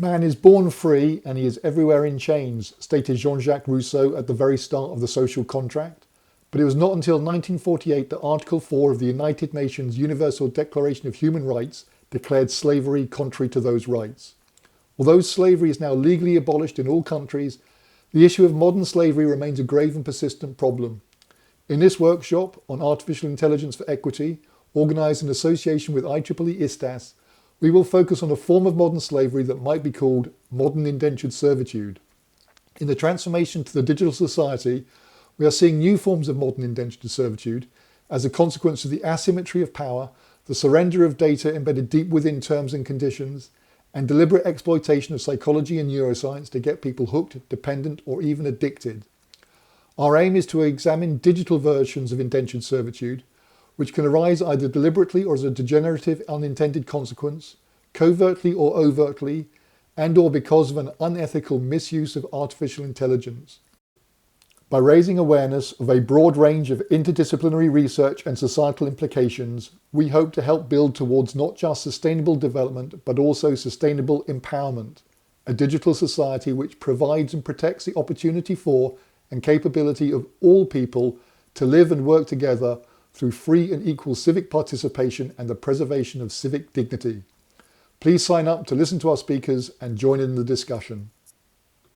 Man is born free and he is everywhere in chains, stated Jean-Jacques Rousseau at the very start of the social contract. But it was not until 1948 that Article 4 of the United Nations Universal Declaration of Human Rights declared slavery contrary to those rights. Although slavery is now legally abolished in all countries, the issue of modern slavery remains a grave and persistent problem. In this workshop on Artificial Intelligence for Equity, organised in association with IEEE ISTAS, we will focus on a form of modern slavery that might be called modern indentured servitude. In the transformation to the digital society, we are seeing new forms of modern indentured servitude as a consequence of the asymmetry of power, the surrender of data embedded deep within terms and conditions, and deliberate exploitation of psychology and neuroscience to get people hooked, dependent, or even addicted. Our aim is to examine digital versions of indentured servitude, which can arise either deliberately or as a degenerative unintended consequence, covertly or overtly, and or because of an unethical misuse of artificial intelligence. By raising awareness of a broad range of interdisciplinary research and societal implications, we hope to help build towards not just sustainable development, but also sustainable empowerment, a digital society which provides and protects the opportunity for and capability of all people to live and work together through free and equal civic participation and the preservation of civic dignity. Please sign up to listen to our speakers and join in the discussion.